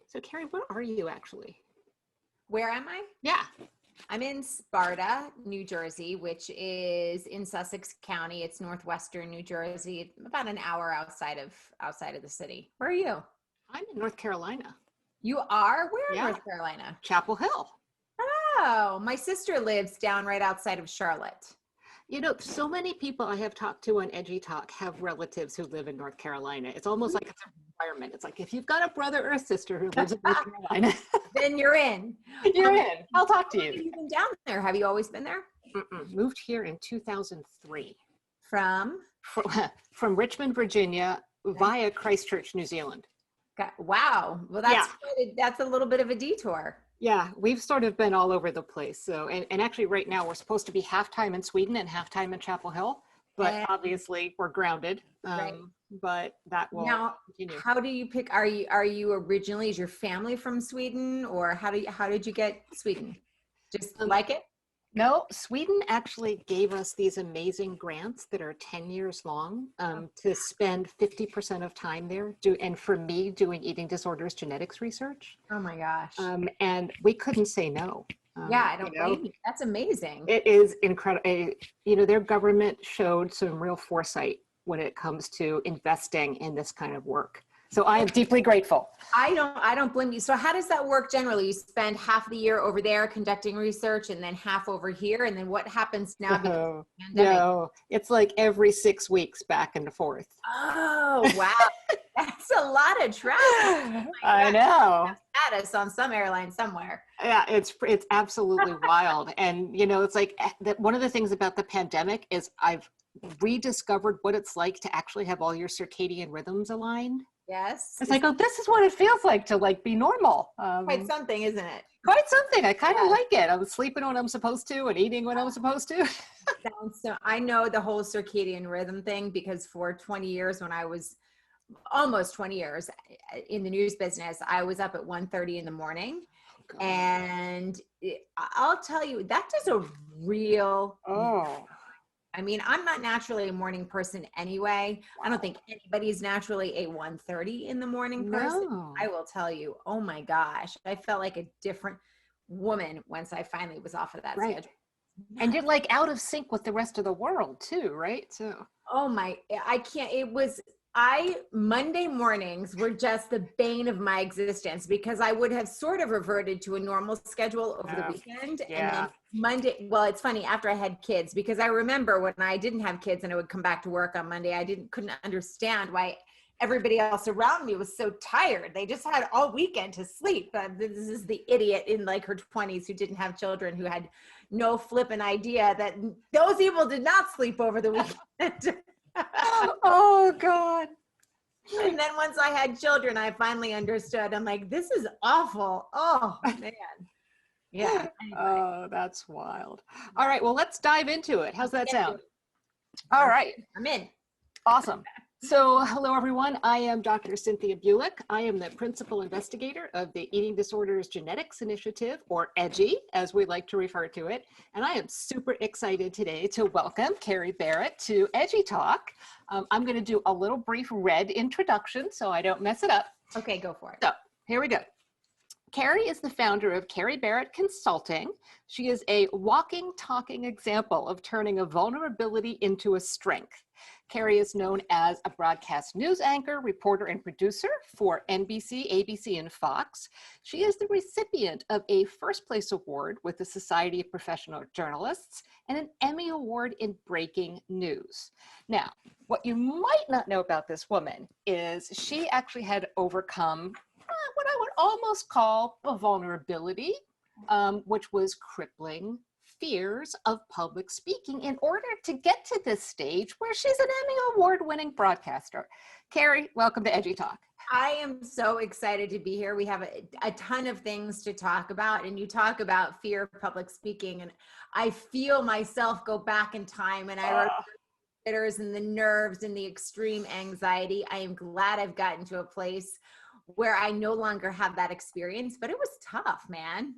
So Kerry, where are you actually? Where am I? Yeah. I'm in Sparta, New Jersey, which is in Sussex County. It's northwestern New Jersey, about an hour outside of the city. Where are you? I'm in North Carolina. You are? Where in Yeah. North Carolina? Chapel Hill. Oh, my sister lives down right outside of Charlotte. You know, so many people I have talked to on EDGI Talk have relatives who live in North Carolina. It's almost like it's a requirement. It's like, if you've got a brother or a sister who lives in North Carolina, then you're in. You're in. I'll talk to Have you. you been down there? Have you always been there? Moved here in 2003. From Richmond, Virginia, via Christchurch, New Zealand. Wow. Well, that's a little bit of a detour. Yeah, we've sort of been all over the place. So, and actually right now we're supposed to be halftime in Sweden and halftime in Chapel Hill, but obviously we're grounded. Right. But that will continue. How do you pick? Are you originally, is your family from Sweden, or how did you get Sweden? Just like it? No, Sweden actually gave us these amazing grants that are 10 years long to spend 50% of time there. And for me, doing eating disorders genetics research. Oh my gosh. And we couldn't say no. Yeah, I don't blame you. That's amazing. It is incredible. You know, their government showed some real foresight when it comes to investing in this kind of work. So I am deeply grateful. I don't blame you. So how does that work generally? You spend half the year over there conducting research and then half over here. And then what happens now? No, it's like every 6 weeks back and forth. Oh, wow. That's a lot of travel. I know. Status on some airline somewhere. Yeah, it's absolutely wild. And, you know, it's like one of the things about the pandemic is I've rediscovered what it's like to actually have all your circadian rhythms aligned. Yes. It's like, oh, this is what it feels like to like be normal. Quite something, isn't it? Quite something. I kind of like it. I'm sleeping when I'm supposed to and eating when I'm supposed to. So I know the whole circadian rhythm thing because for 20 years, when I was almost 20 years in the news business, I was up at 1:30 in the morning. Oh, and I'll tell you, that does a real I mean, I'm not naturally a morning person anyway. Wow. I don't think anybody's naturally a 1:30 in the morning person. No. I will tell you, oh my gosh, I felt like a different woman once I finally was off of that schedule. And you're like out of sync with the rest of the world too, right? So, Monday mornings were just the bane of my existence because I would have sort of reverted to a normal schedule over the weekend. And then Monday, well, it's funny after I had kids, because I remember when I didn't have kids and I would come back to work on Monday, couldn't understand why everybody else around me was so tired. They just had all weekend to sleep. This is the idiot in like her 20s who didn't have children, who had no flippant idea that those people did not sleep over the weekend. Oh God. And then once I had children, I finally understood. I'm like, this is awful. Oh man. Yeah. Anyway. Oh, that's wild. All right. Well, let's dive into it. How's that sound? All right. I'm in. Awesome. So hello, everyone. I am Dr. Cynthia Bulick. I am the principal investigator of the Eating Disorders Genetics Initiative, or EDGI, as we like to refer to it. And I am super excited today to welcome Kerry Barrett to EDGI Talk. I'm going to do a little brief red introduction so I don't mess it up. Okay, go for it. So here we go. Kerry is the founder of Kerry Barrett Consulting. She is a walking, talking example of turning a vulnerability into a strength. Kerry is known as a broadcast news anchor, reporter, and producer for NBC, ABC, and Fox. She is the recipient of a first place award with the Society of Professional Journalists and an Emmy Award in breaking news. Now, what you might not know about this woman is she actually had overcome what I would almost call a vulnerability, which was crippling fears of public speaking in order to get to this stage where she's an Emmy Award-winning broadcaster. Kerry, welcome to EDGI Talk. I am so excited to be here. We have a ton of things to talk about, and you talk about fear of public speaking, and I feel myself go back in time, and I remember the jitters and the nerves and the extreme anxiety. I am glad I've gotten to a place where I no longer have that experience, but it was tough, man.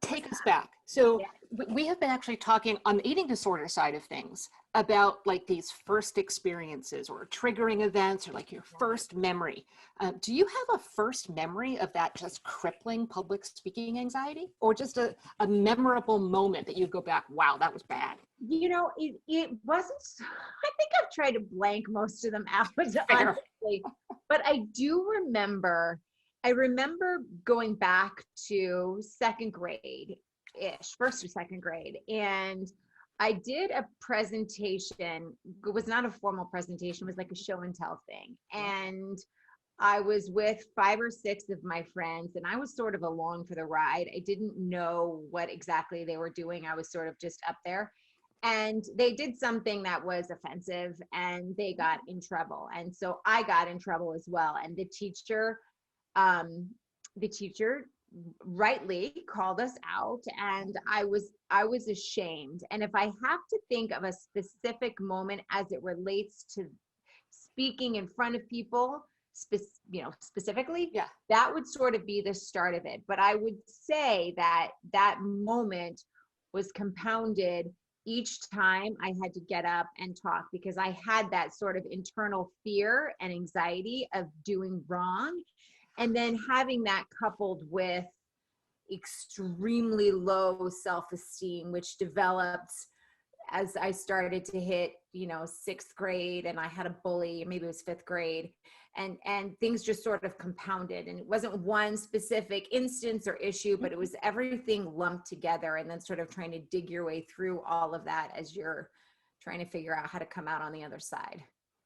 take us back. So Yeah. we have been actually talking on the eating disorder side of things about like these first experiences or triggering events or like your first memory. Do you have a first memory of that just crippling public speaking anxiety, or just a memorable moment that you go back, wow, that was bad? It wasn't, I think I've tried to blank most of them out, Fair. honestly, but I remember going back to second grade-ish, first or second grade, and I did a presentation. It was not a formal presentation, it was like a show and tell thing. And I was with 5 or 6 of my friends, and I was sort of along for the ride. I didn't know what exactly they were doing. I was sort of just up there. And they did something that was offensive, and they got in trouble. And so I got in trouble as well. And um, the teacher rightly called us out, and I was ashamed. And if I have to think of a specific moment as it relates to speaking in front of people, specifically, Yeah. that would sort of be the start of it. But I would say that that moment was compounded each time I had to get up and talk, because I had that sort of internal fear and anxiety of doing wrong. And then having that coupled with extremely low self-esteem, which developed as I started to hit, 6th grade, and I had a bully, maybe it was 5th grade, and things just sort of compounded. And it wasn't one specific instance or issue, but it was everything lumped together, and then sort of trying to dig your way through all of that as you're trying to figure out how to come out on the other side.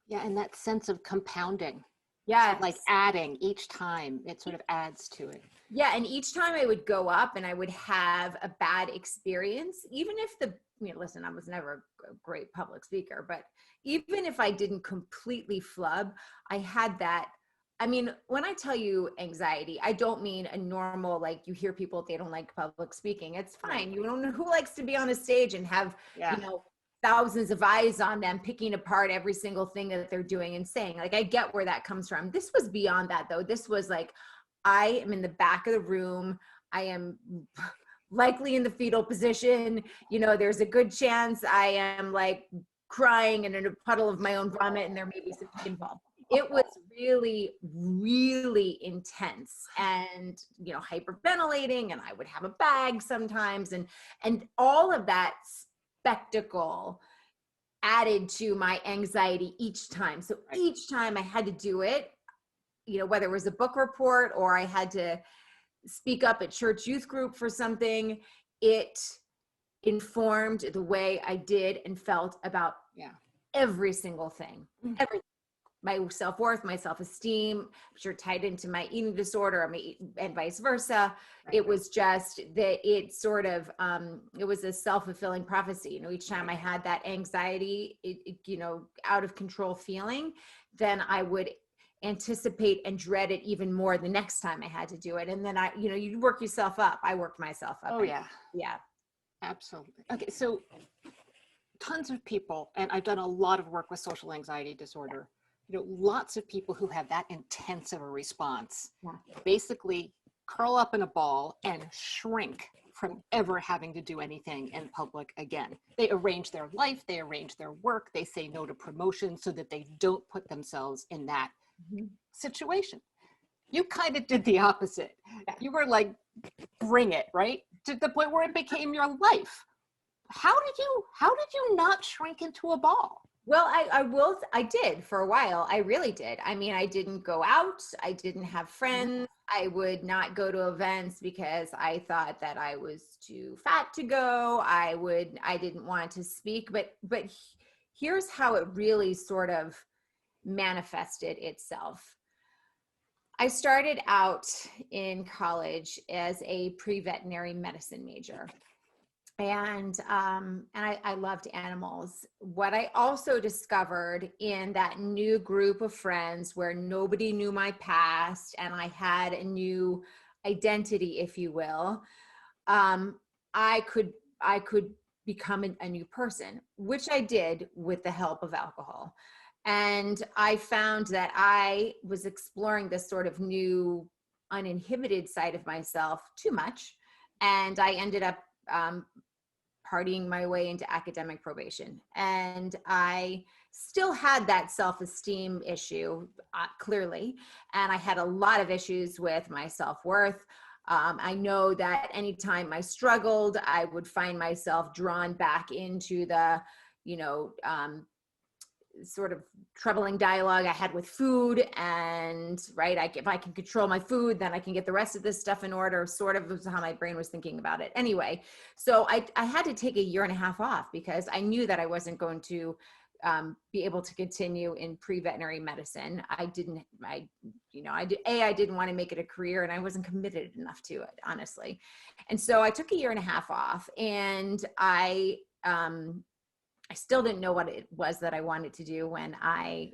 Yeah, and that sense of compounding. Yeah, So like adding each time, it sort of adds to it. Yeah, and each time I would go up and I would have a bad experience, even if listen, I was never a great public speaker, but even if I didn't completely flub, I had that. I mean, when I tell you anxiety, I don't mean a normal, like you hear people, they don't like public speaking. It's fine. You don't know who likes to be on a stage and have, thousands of eyes on them, picking apart every single thing that they're doing and saying. Like, I get where that comes from. This was beyond that, though. This was like, I am in the back of the room. I am likely in the fetal position. There's a good chance I am like crying and in a puddle of my own vomit, and there may be something involved. It was really, really intense, and hyperventilating, and I would have a bag sometimes, and all of that spectacle added to my anxiety each time. So each time I had to do it, whether it was a book report or I had to speak up at church youth group for something, it informed the way I did and felt about every single thing. Everything. My self-worth, my self-esteem, I'm sure tied into my eating disorder, and vice versa. Right. It was just that it sort of, it was a self-fulfilling prophecy. Each time I had that anxiety, out of control feeling, then I would anticipate and dread it even more the next time I had to do it. And then you work yourself up. I worked myself up. Oh, yeah. Yeah. Absolutely. Okay. So tons of people, and I've done a lot of work with social anxiety disorder, lots of people who have that intense of a response basically curl up in a ball and shrink from ever having to do anything in public again. They arrange their life, they arrange their work, they say no to promotion so that they don't put themselves in that situation. You kind of did the opposite. You were like, bring it, right? To the point where it became your life. How did you not shrink into a ball? Well, I did for a while. I really did. I mean, I didn't go out. I didn't have friends. I would not go to events because I thought that I was too fat to go. I didn't want to speak, but here's how it really sort of manifested itself. I started out in college as a pre-veterinary medicine major. And I loved animals. What I also discovered in that new group of friends where nobody knew my past and I had a new identity, if you will, I could become a new person, which I did with the help of alcohol. And I found that I was exploring this sort of new uninhibited side of myself too much. And I ended up partying my way into academic probation. And I still had that self-esteem issue, clearly. And I had a lot of issues with my self-worth. I know that anytime I struggled, I would find myself drawn back into the, sort of troubling dialogue I had with food. And if I can control my food, then I can get the rest of this stuff in order, sort of was how my brain was thinking about it. Anyway, so I had to take a year and a half off because I knew that I wasn't going to be able to continue in pre-veterinary medicine. I didn't want to make it a career, and I wasn't committed enough to it, honestly. And so I took a year and a half off, and I still didn't know what it was that I wanted to do when I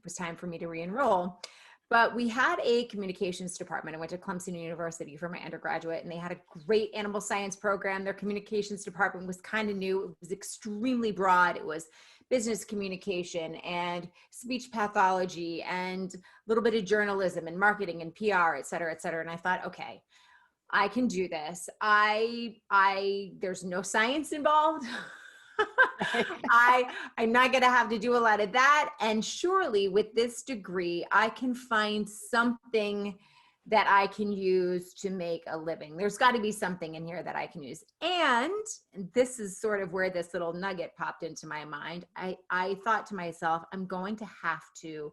was time for me to re-enroll. But we had a communications department. I went to Clemson University for my undergraduate, and they had a great animal science program. Their communications department was kind of new. It was extremely broad. It was business communication and speech pathology and a little bit of journalism and marketing and PR, et cetera, et cetera. And I thought, okay, I can do this. There's no science involved. I'm not going to have to do a lot of that. And surely with this degree, I can find something that I can use to make a living. There's got to be something in here that I can use. And this is sort of where this little nugget popped into my mind. I thought to myself, I'm going to have to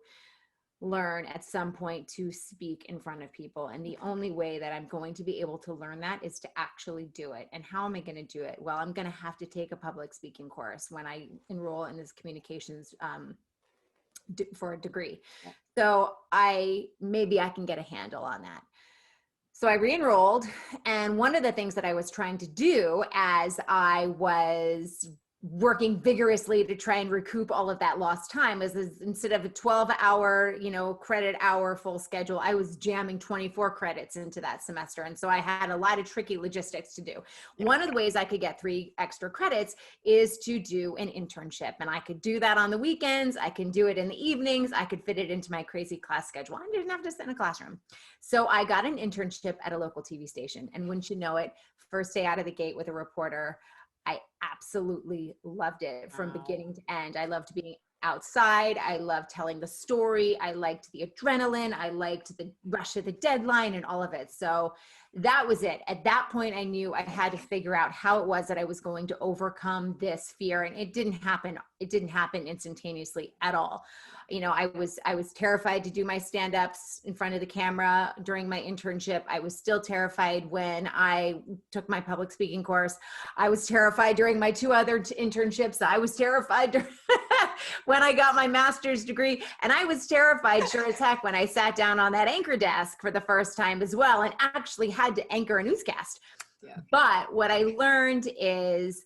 learn at some point to speak in front of people. And the only way that I'm going to be able to learn that is to actually do it. And how am I going to do it? Well, I'm going to have to take a public speaking course when I enroll in this communications for a degree. Yeah. So maybe I can get a handle on that. So I re-enrolled. And one of the things that I was trying to do as I was working vigorously to try and recoup all of that lost time is instead of a 12-hour, credit hour full schedule, I was jamming 24 credits into that semester. And so I had a lot of tricky logistics to do. One of the ways I could get 3 extra credits is to do an internship. And I could do that on the weekends. I can do it in the evenings. I could fit it into my crazy class schedule. I didn't have to sit in a classroom. So I got an internship at a local TV station. And wouldn't you know it, first day out of the gate with a reporter, I absolutely loved it from beginning to end. I loved being outside. I loved telling the story. I liked the adrenaline. I liked the rush of the deadline and all of it. So that was it. At that point, I knew I had to figure out how it was that I was going to overcome this fear. And it didn't happen. It didn't happen instantaneously at all. I was terrified to do my stand-ups in front of the camera during my internship. I was still terrified when I took my public speaking course. I was terrified during my 2 other internships. I was terrified when I got my master's degree. And I was terrified, sure as heck, when I sat down on that anchor desk for the first time as well and actually had to anchor a newscast. Yeah. But what I learned is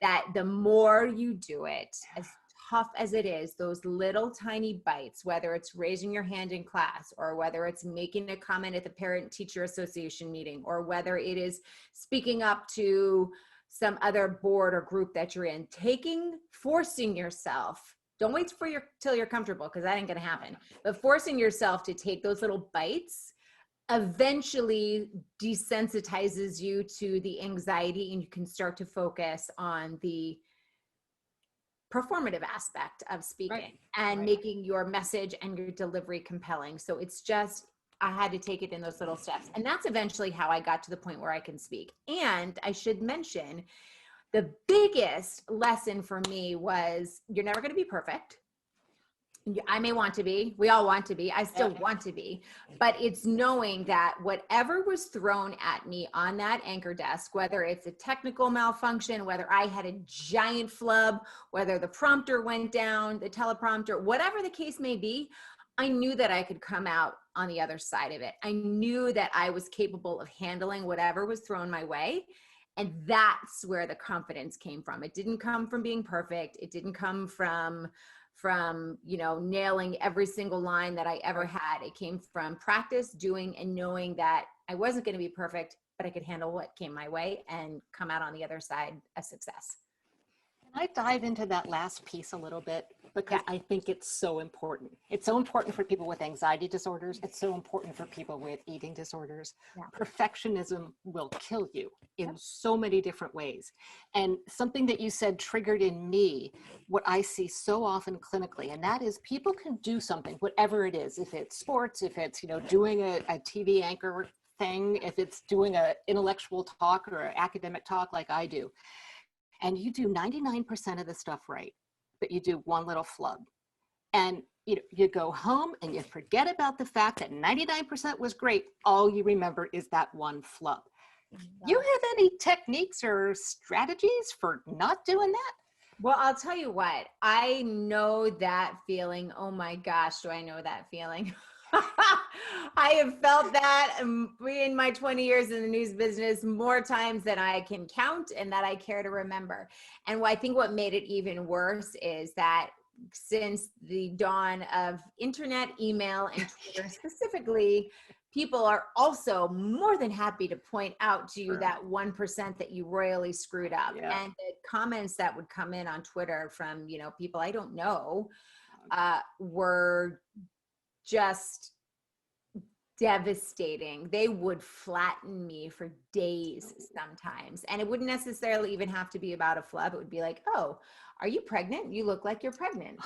that the more you do it, as tough as it is, those little tiny bites, whether it's raising your hand in class or whether it's making a comment at the parent teacher association meeting or whether it is speaking up to some other board or group that you're in, forcing yourself, don't wait till you're comfortable, because that ain't going to happen, but forcing yourself to take those little bites eventually desensitizes you to the anxiety, and you can start to focus on the performative aspect of speaking and making your message and your delivery compelling. So it's just, I had to take it in those little steps. And that's eventually how I got to the point where I can speak. And I should mention, the biggest lesson for me was you're never going to be perfect. I may want to be, we all want to be, I still want to be, but it's knowing that whatever was thrown at me on that anchor desk, whether it's a technical malfunction, whether I had a giant flub, whether the prompter went down, the teleprompter, whatever the case may be, I knew that I could come out on the other side of it. I knew that I was capable of handling whatever was thrown my way. And that's where the confidence came from. It didn't come from being perfect. It didn't come from nailing every single line that I ever had. It came from practice, doing, and knowing that I wasn't going to be perfect, but I could handle what came my way and come out on the other side a success. Can I dive into that last piece a little bit? because I think it's so important. It's so important for people with anxiety disorders. It's so important for people with eating disorders. Yeah. Perfectionism will kill you in so many different ways. And something that you said triggered in me what I see so often clinically, and that is people can do something, whatever it is, if it's sports, if it's, doing a TV anchor thing, if it's doing an intellectual talk or an academic talk like I do, and you do 99% of the stuff right, but you do one little flub. And you go home and you forget about the fact that 99% was great. All you remember is that one flub. You have any techniques or strategies for not doing that? Well, I'll tell you what, I know that feeling. Oh my gosh, do I know that feeling? I have felt that in my 20 years in the news business more times than I can count and that I care to remember. And I think what made it even worse is that since the dawn of internet, email, and Twitter specifically, people are also more than happy to point out to you that 1% that you royally screwed up. Yeah. And the comments that would come in on Twitter from, people I don't know, were just devastating. They would flatten me for days sometimes. And it wouldn't necessarily even have to be about a flub. It would be like, oh, are you pregnant? You look like you're pregnant.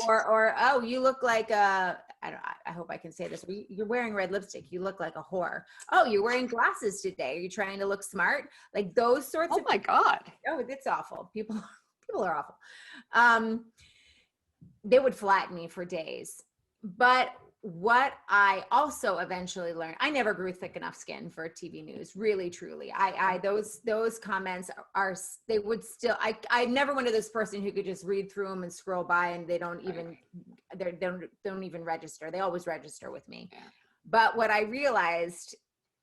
Or oh, you look like I hope I can say this. You're wearing red lipstick. You look like a whore. Oh, you're wearing glasses today. Are you trying to look smart? Like those sorts of. Oh my God. Oh, it's awful. People are awful. They would flatten me for days. But what I also eventually learned, I never grew thick enough skin for TV news, really, truly. Those comments they would still, I'm never one of those person who could just read through them and scroll by and they don't even, they don't even register. They always register with me. Yeah. But what I realized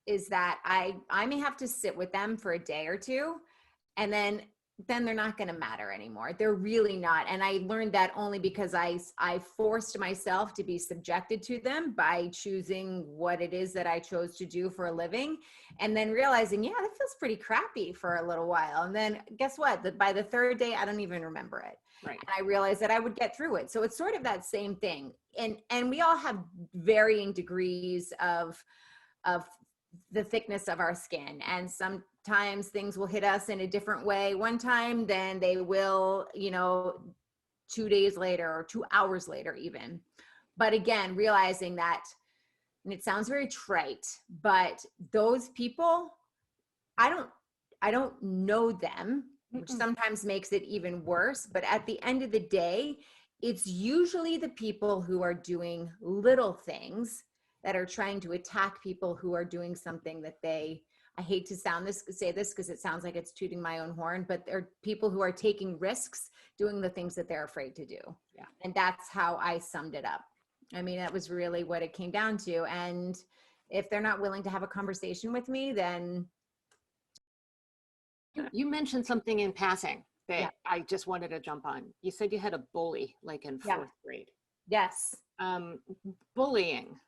is that I may have to sit with them for a day or two, and then they're not going to matter anymore. They're really not. And I learned that only because I forced myself to be subjected to them by choosing what it is that I chose to do for a living. And then realizing, yeah, that feels pretty crappy for a little while. And then guess what? By the third day, I don't even remember it. Right. And I realized that I would get through it. So it's sort of that same thing. And we all have varying degrees of the thickness of our skin. And sometimes things will hit us in a different way one time than they will, 2 days later or 2 hours later even. But again, realizing that, and it sounds very trite, but those people, I don't know them, which sometimes makes it even worse. But at the end of the day, it's usually the people who are doing little things that are trying to attack people who are doing something that I hate to say this because it sounds like it's tooting my own horn, but they're people who are taking risks, doing the things that they're afraid to do. Yeah. And that's how I summed it up. I mean, that was really what it came down to. And if they're not willing to have a conversation with me, then. You mentioned something in passing that I just wanted to jump on. You said you had a bully like in fourth grade. Yes. Bullying.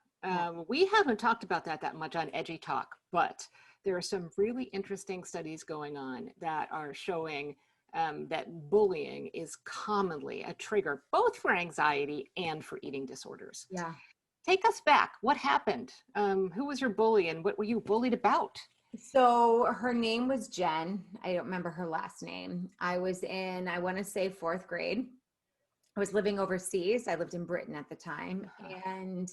We haven't talked about that much on EDGI Talk, but there are some really interesting studies going on that are showing that bullying is commonly a trigger both for anxiety and for eating disorders. Yeah. Take us back. What happened? Who was your bully and what were you bullied about? So her name was Jen. I don't remember her last name. I was in, I want to say fourth grade. I was living overseas. I lived in Britain at the time. And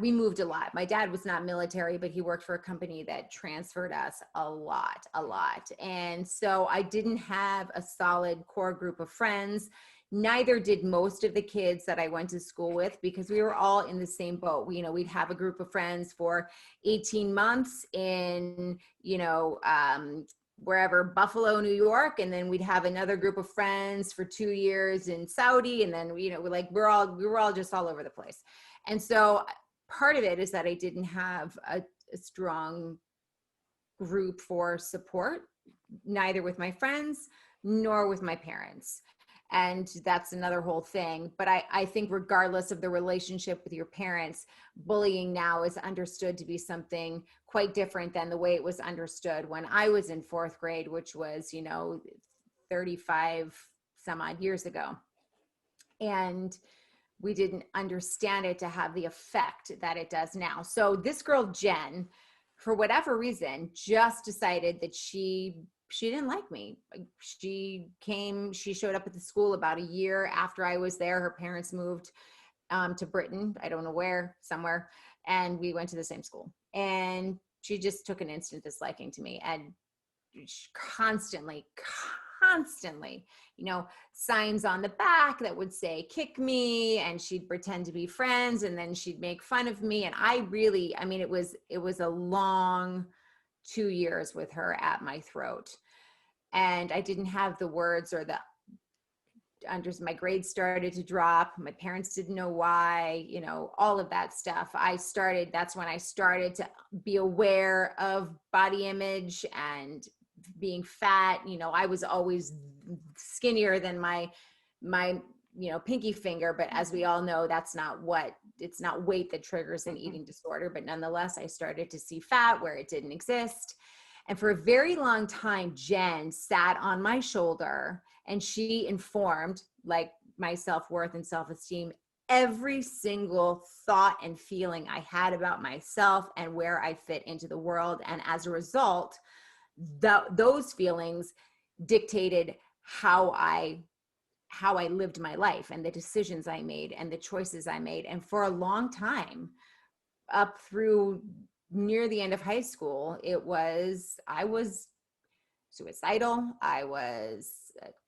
we moved a lot. My dad was not military, but he worked for a company that transferred us a lot. And so I didn't have a solid core group of friends. Neither did most of the kids that I went to school with, because we were all in the same boat. We'd have a group of friends for 18 months in, wherever, Buffalo, New York. And then we'd have another group of friends for 2 years in Saudi. And then, we were all just all over the place. And so part of it is that I didn't have a strong group for support, neither with my friends nor with my parents. And that's another whole thing. But I think regardless of the relationship with your parents, bullying now is understood to be something quite different than the way it was understood when I was in fourth grade, which was, 35, some odd years ago. And we didn't understand it to have the effect that it does now. So this girl, Jen, for whatever reason, just decided that she didn't like me. She showed up at the school about a year after I was there. Her parents moved to Britain, I don't know where, somewhere. And we went to the same school. And she just took an instant disliking to me, and constantly, signs on the back that would say, kick me, and she'd pretend to be friends, and then she'd make fun of me. And it was a long 2 years with her at my throat. And I didn't have the words or my grades started to drop. My parents didn't know why, all of that stuff. That's when I started to be aware of body image and being fat. I was always skinnier than my pinky finger, but as we all know, it's not weight that triggers an eating disorder. But nonetheless, I started to see fat where it didn't exist. And for a very long time, Jen sat on my shoulder, and she informed, like, my self-worth and self-esteem, every single thought and feeling I had about myself and where I fit into the world. And as a result, those feelings dictated how I lived my life and the decisions I made and the choices I made. And for a long time, up through near the end of high school, I was suicidal. I was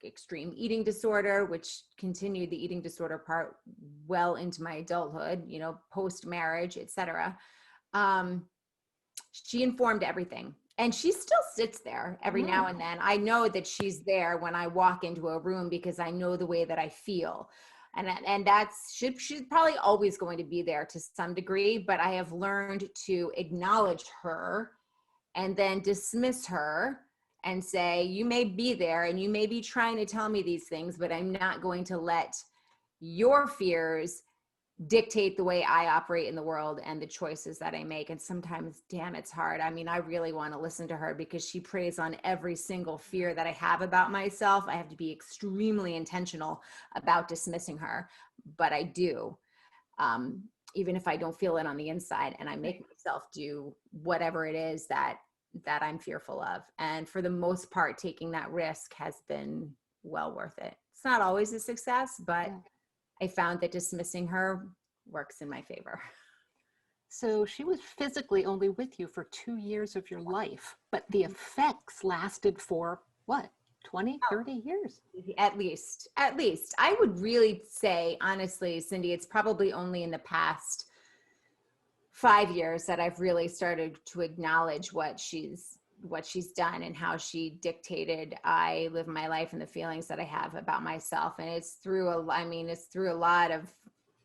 extreme eating disorder, which continued the eating disorder part well into my adulthood, post-marriage, etc. She informed everything. And she still sits there every now and then. I know that she's there when I walk into a room because I know the way that I feel. And she's probably always going to be there to some degree, but I have learned to acknowledge her and then dismiss her and say, you may be there and you may be trying to tell me these things, but I'm not going to let your fears dictate the way I operate in the world and the choices that I make. And sometimes, damn, it's hard. I really want to listen to her because she preys on every single fear that I have about myself. I have to be extremely intentional about dismissing her, but I do, even if I don't feel it on the inside, and I make myself do whatever it is that I'm fearful of. And for the most part, taking that risk has been well worth it. It's not always a success, but I found that dismissing her works in my favor. So she was physically only with you for 2 years of your life, but the effects lasted for what, 20, 30 years? At least. I would really say, honestly, Cindy, it's probably only in the past 5 years that I've really started to acknowledge what she's done and how she dictated I live my life and the feelings that I have about myself. And it's through a lot of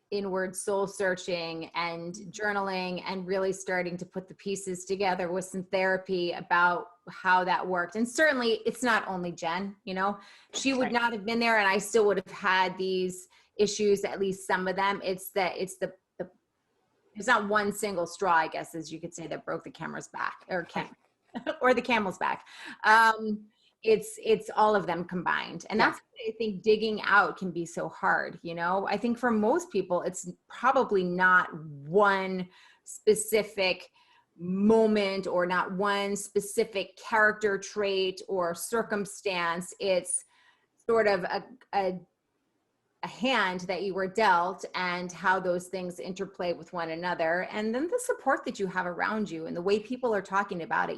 inward soul searching and journaling and really starting to put the pieces together with some therapy about how that worked. And certainly it's not only Jen, she would not have been there and I still would have had these issues, at least some of them. It's not one single straw, I guess, as you could say, that broke the camera's back or the camel's back. It's all of them combined. And that's why I think digging out can be so hard. I think for most people, it's probably not one specific moment or not one specific character trait or circumstance. It's sort of a hand that you were dealt and how those things interplay with one another. And then the support that you have around you and the way people are talking about it.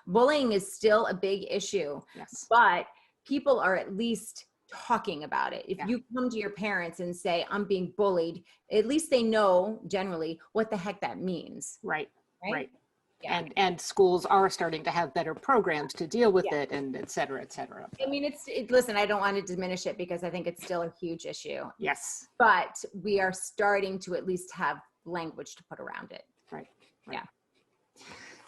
Bullying is still a big issue, but people are at least talking about it. If you come to your parents and say, I'm being bullied, at least they know generally what the heck that means. Right. Yeah. And schools are starting to have better programs to deal with it, and et cetera, et cetera. Listen, I don't want to diminish it because I think it's still a huge issue. Yes. But we are starting to at least have language to put around it. Right. Yeah.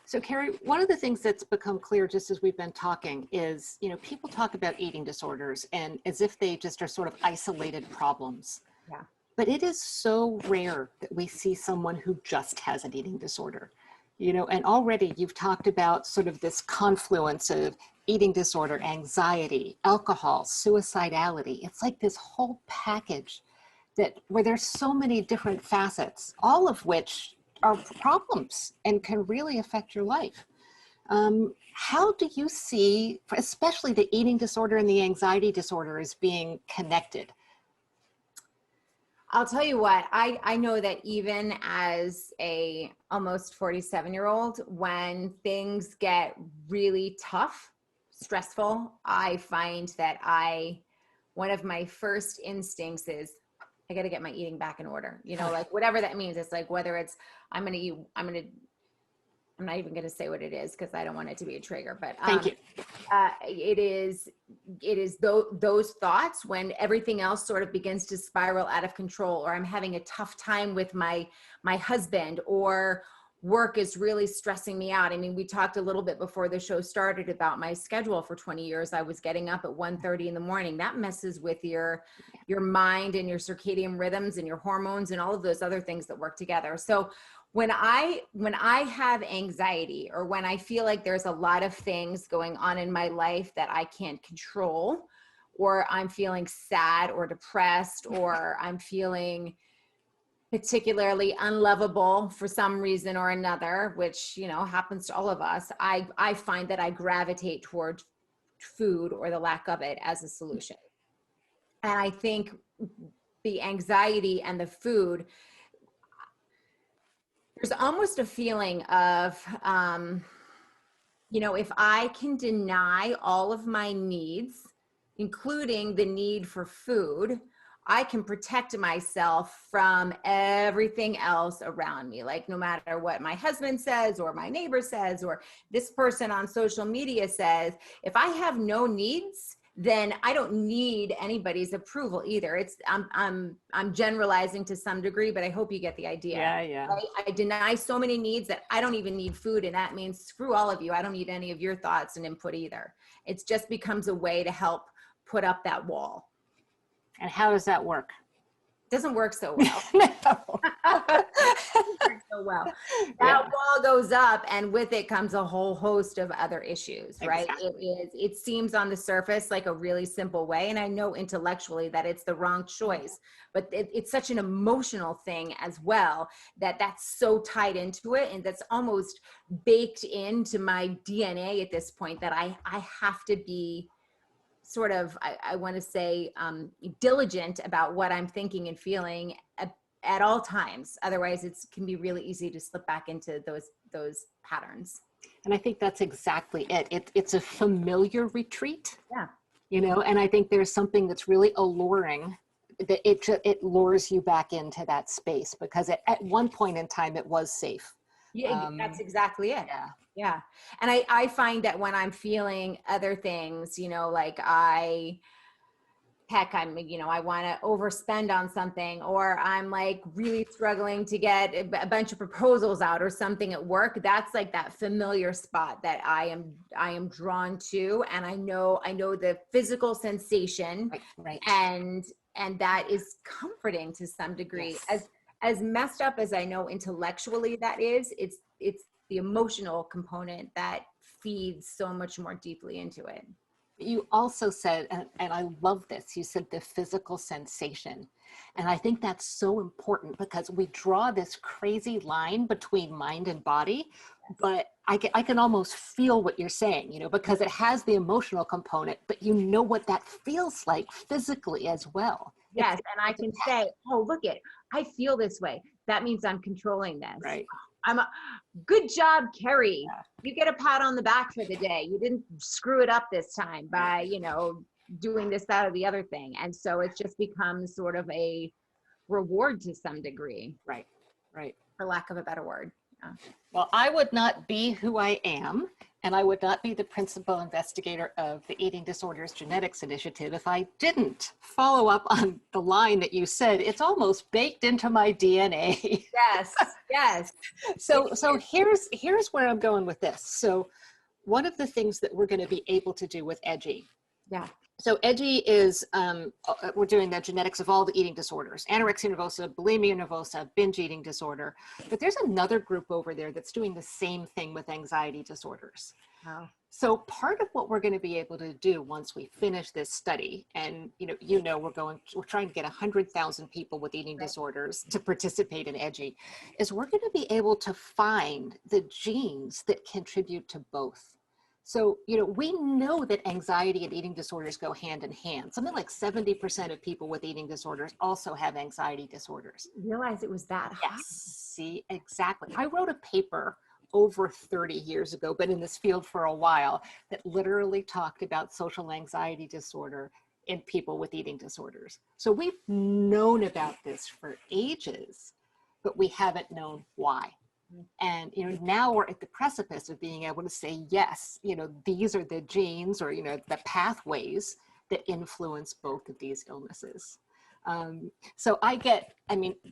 So Kerry, one of the things that's become clear just as we've been talking is, people talk about eating disorders and as if they just are sort of isolated problems. Yeah. But it is so rare that we see someone who just has an eating disorder. And already you've talked about sort of this confluence of eating disorder, anxiety, alcohol, suicidality. It's like this whole package that where there's so many different facets, all of which are problems and can really affect your life. How do you see, especially the eating disorder and the anxiety disorder, as being connected? I'll tell you what, I know that even as a almost 47-year-old, when things get really tough, stressful, I find that one of my first instincts is I got to get my eating back in order. You know, like whatever that means. It's like whether it's I'm not even going to say what it is because I don't want it to be a trigger, but Thank you. it is those thoughts when everything else sort of begins to spiral out of control, or I'm having a tough time with my husband, or work is really stressing me out. I mean, we talked a little bit before the show started about my schedule for 20 years. I was getting up at 1:30 in the morning. That messes with your mind and your circadian rhythms and your hormones and all of those other things that work together. So when I have anxiety, or when I feel like there's a lot of things going on in my life that I can't control, or I'm feeling sad or depressed, or I'm feeling particularly unlovable for some reason or another, which, you know, happens to all of us, I find that I gravitate towards food or the lack of it as a solution. And I think the anxiety and the food, there's almost a feeling of, you know, if I can deny all of my needs, including the need for food, I can protect myself from everything else around me. Like no matter what my husband says, or my neighbor says, or this person on social media says, if I have no needs, then I don't need anybody's approval either. It's I'm generalizing to some degree, but I hope you get the idea. Yeah. Right? I deny so many needs that I don't even need food, and that means screw all of you. I don't need any of your thoughts and input either. It just becomes a way to help put up that wall. And how does that work? Doesn't work so well. No. Doesn't work so well. That wall goes up, and with it comes a whole host of other issues, right? Exactly. It seems on the surface like a really simple way, and I know intellectually that it's the wrong choice, but it's such an emotional thing as well, that's so tied into it, and that's almost baked into my DNA at this point, that I have to be sort of, I want to say, diligent about what I'm thinking and feeling at all times. Otherwise, it can be really easy to slip back into those patterns. And I think that's exactly it. It's a familiar retreat. Yeah. You know, and I think there's something that's really alluring, that it lures you back into that space, because at one point in time it was safe. Yeah, that's exactly it. Yeah. Yeah. And I find that when I'm feeling other things, you know, like I want to overspend on something, or I'm like really struggling to get a bunch of proposals out or something at work, that's like that familiar spot that I am drawn to. And I know the physical sensation, right. And that is comforting to some degree. Yes. As messed up as I know intellectually that is, it's the emotional component that feeds so much more deeply into it. You also said, and I love this, you said the physical sensation. And I think that's so important, because we draw this crazy line between mind and body, but I can almost feel what you're saying, you know, because it has the emotional component, but you know what that feels like physically as well. Yes, and I can say, oh, look I feel this way. That means I'm controlling this. Right. Good job, Kerry. Yeah. You get a pat on the back for the day. You didn't screw it up this time by, you know, doing this, that, or the other thing. And so it just becomes sort of a reward to some degree. Right. For lack of a better word. Yeah. Well, I would not be who I am, and I would not be the principal investigator of the Eating Disorders Genetics Initiative if I didn't follow up on the line that you said. It's almost baked into my DNA. Yes. So here's where I'm going with this. So one of the things that we're going to be able to do with EDGI. Yeah. So EDGI is, we're doing the genetics of all the eating disorders: anorexia nervosa, bulimia nervosa, binge eating disorder. But there's another group over there that's doing the same thing with anxiety disorders. Wow. So part of what we're going to be able to do once we finish this study, and we're trying to get 100,000 people with eating disorders to participate in EDGI, is we're going to be able to find the genes that contribute to both. So, we know that anxiety and eating disorders go hand in hand. Something like 70% of people with eating disorders also have anxiety disorders. I didn't realize it was that high. Yes, see, exactly. I wrote a paper over 30 years ago, been in this field for a while, that literally talked about social anxiety disorder in people with eating disorders. So we've known about this for ages, but we haven't known why. And now we're at the precipice of being able to say, yes, these are the genes or the pathways that influence both of these illnesses. So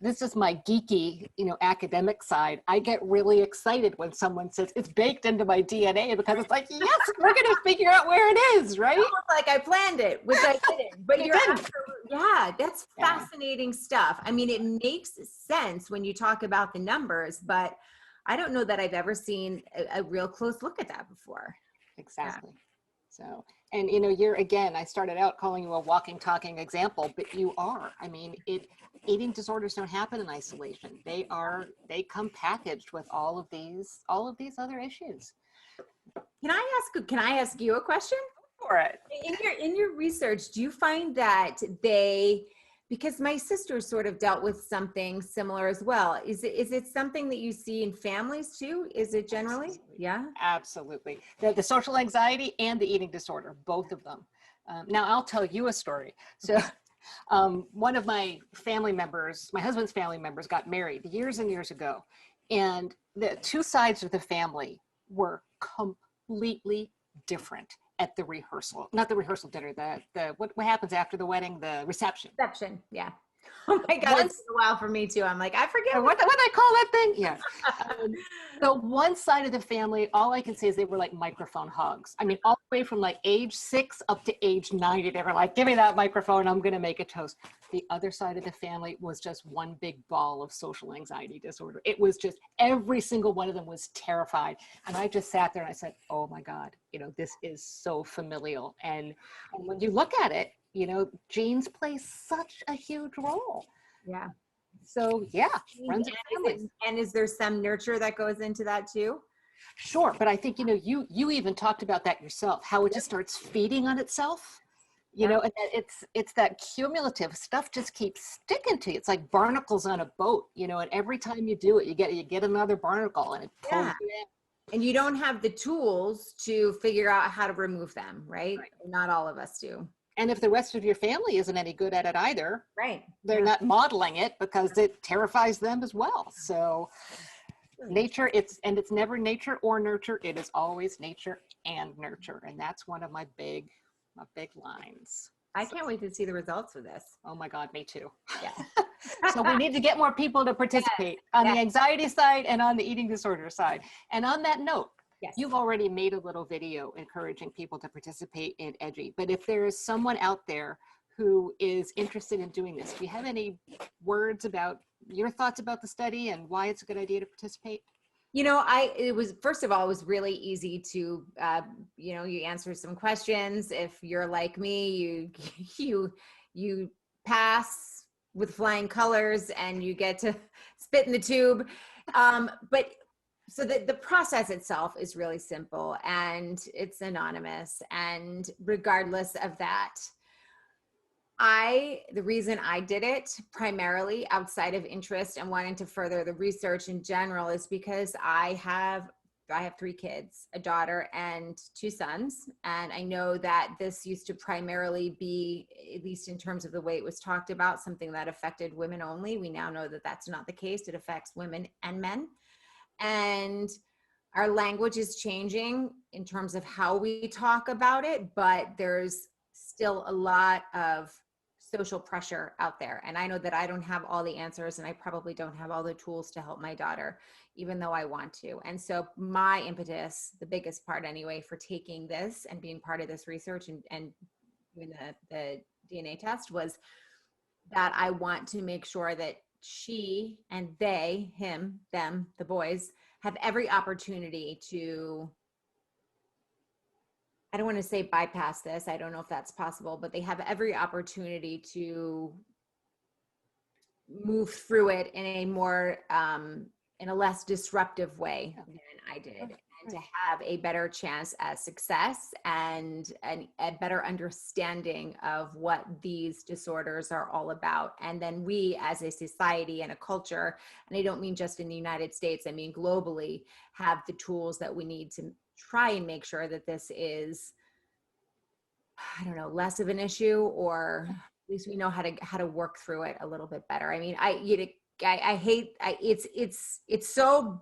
this is my geeky, academic side. I get really excited when someone says it's baked into my DNA, because it's like, yes, we're going to figure out where it is, right? Almost like I planned it, which I didn't. But you're absolutely, yeah, that's fascinating stuff. I mean, it makes sense when you talk about the numbers, but I don't know that I've ever seen a real close look at that before. Exactly. So, and I started out calling you a walking, talking example, but you are. I mean, eating disorders don't happen in isolation. They come packaged with all of these other issues. Can I ask you a question? For it. In your research, do you find that because my sister sort of dealt with something similar as well. Is it something that you see in families too? Is it generally? Absolutely. Yeah. Absolutely. The social anxiety and the eating disorder, both of them. Now I'll tell you a story. So one of my family members, my husband's family members, got married years and years ago. And the two sides of the family were completely different at the rehearsal, not the rehearsal dinner, what happens after the wedding, the reception. Reception, yeah. Oh my God, it's been a while for me too. I'm like, I forget. What I call that thing? Yeah. So one side of the family, all I can say is they were like microphone hugs. I mean, all the way from like age 6 up to age 90, they were like, give me that microphone, I'm going to make a toast. The other side of the family was just one big ball of social anxiety disorder. It was just, every single one of them was terrified. And I just sat there and I said, oh my God, this is so familial. And when you look at it, genes play such a huge role. Yeah. So yeah, friends and families. And is there some nurture that goes into that too? Sure, but I think you even talked about that yourself, how it just starts feeding on itself. And it's that cumulative stuff just keeps sticking to you. It's like barnacles on a boat, and every time you do it, you get another barnacle and it pulls you in. And you don't have the tools to figure out how to remove them, right? Not all of us do. And if the rest of your family isn't any good at it either, right, they're not modeling it because it terrifies them as well. So nature, it's never nature or nurture. It is always nature and nurture. And that's one of my big lines. I can't wait to see the results of this. Oh my God, me too. Yeah. So we need to get more people to participate on the anxiety side and on the eating disorder side. And on that note, you've already made a little video encouraging people to participate in EDGI. But if there is someone out there who is interested in doing this, do you have any words about your thoughts about the study and why it's a good idea to participate? First of all, it was really easy to, you answer some questions. If you're like me, you pass with flying colors and you get to spit in the tube. So the process itself is really simple and it's anonymous. And regardless of that, the reason I did it primarily outside of interest and wanting to further the research in general is because I have 3 kids, a daughter and 2 sons. And I know that this used to primarily be, at least in terms of the way it was talked about, something that affected women only. We now know that that's not the case. It affects women and men. And our language is changing in terms of how we talk about it, but there's still a lot of social pressure out there. And I know that I don't have all the answers and I probably don't have all the tools to help my daughter, even though I want to. And so my impetus, the biggest part anyway, for taking this and being part of this research and doing the DNA test was that I want to make sure that she and they, him, them, the boys, have every opportunity to I don't want to say bypass this. I don't know if that's possible, but they have every opportunity to move through it in a more, in a less disruptive way than I did, and to have a better chance at success and a better understanding of what these disorders are all about. And then we as a society and a culture, and I don't mean just in the United States, I mean globally, have the tools that we need to try and make sure that this is, I don't know, less of an issue, or at least we know how to work through it a little bit better. I mean, it's so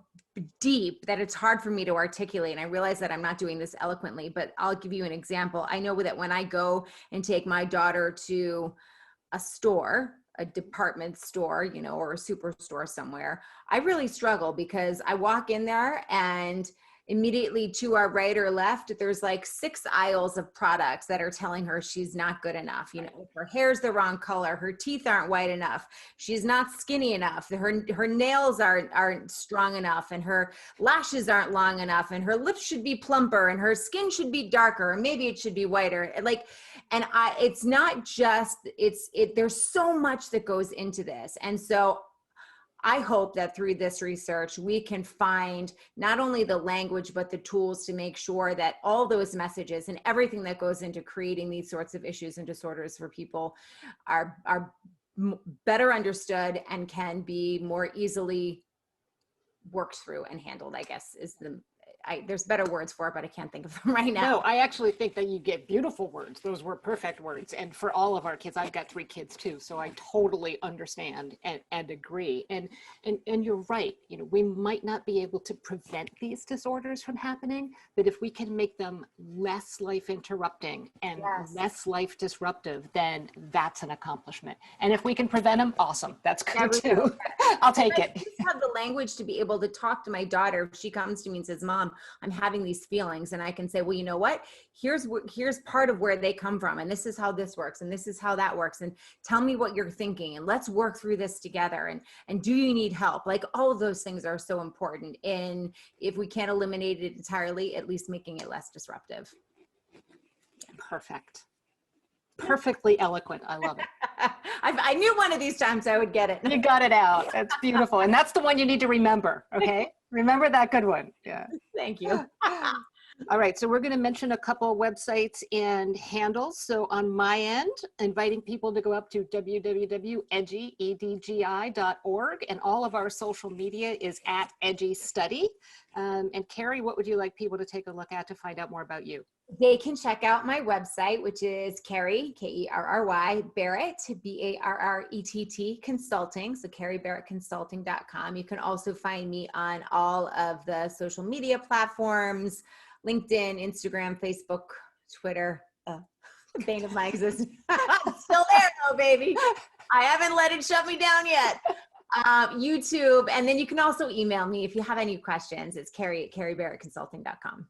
deep that it's hard for me to articulate. And I realize that I'm not doing this eloquently, but I'll give you an example. I know that when I go and take my daughter to a store, a department store, you know, or a superstore somewhere, I really struggle because I walk in there and immediately to our right or left, there's like 6 aisles of products that are telling her she's not good enough. You know, her hair's the wrong color, her teeth aren't white enough, she's not skinny enough, her nails aren't strong enough, and her lashes aren't long enough, and her lips should be plumper, and her skin should be darker, or maybe it should be whiter. Like, and it's not just, there's so much that goes into this. And so I hope that through this research, we can find not only the language, but the tools to make sure that all those messages and everything that goes into creating these sorts of issues and disorders for people are better understood and can be more easily worked through and handled, I guess, is there's better words for it, but I can't think of them right now. No, I actually think that you get beautiful words. Those were perfect words. And for all of our kids, I've got 3 kids too, so I totally understand and agree. And you're right. You know, we might not be able to prevent these disorders from happening, but if we can make them less life interrupting and less life disruptive, then that's an accomplishment. And if we can prevent them, awesome. That's good too. I'll take it. I just have the language to be able to talk to my daughter. If she comes to me and says, "Mom, I'm having these feelings," and I can say, well, you know what, here's part of where they come from, and this is how this works, and this is how that works, and tell me what you're thinking, and let's work through this together, and do you need help? Like, all of those things are so important, and if we can't eliminate it entirely, at least making it less disruptive. Perfect. Perfectly eloquent. I love it. I knew one of these times I would get it. You got it out. That's beautiful. And that's the one you need to remember. Okay. Remember that good one. Yeah. Thank you. All right. So we're going to mention a couple of websites and handles. So on my end, inviting people to go up to www.edgi.org, and all of our social media is at EDGI Study. And Kerry, what would you like people to take a look at to find out more about you? They can check out my website, which is Kerry, Kerry, Barrett, Barrett Consulting. So kerrybarrettconsulting.com. You can also find me on all of the social media platforms, LinkedIn, Instagram, Facebook, Twitter, the bane of my existence. It's still there though, baby. I haven't let it shut me down yet. YouTube, and then you can also email me if you have any questions. It's Kerry@kerrybarrettconsulting.com.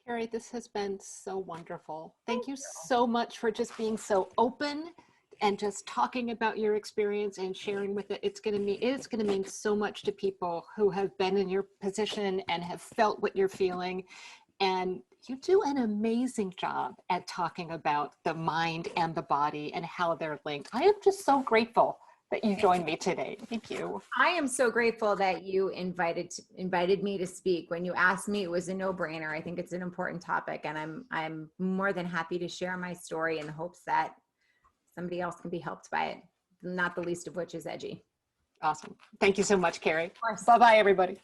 Kerry, this has been so wonderful. Thank you so much for just being so open and just talking about your experience and sharing with it. It's going to mean so much to people who have been in your position and have felt what you're feeling. And you do an amazing job at talking about the mind and the body and how they're linked. I am just so grateful that you joined me today. Thank you. I am so grateful that you invited me to speak. When you asked me, it was a no-brainer. I think it's an important topic, and I'm more than happy to share my story in the hopes that somebody else can be helped by it, not the least of which is EDGI. Awesome. Thank you so much, Kerry. Bye-bye, everybody.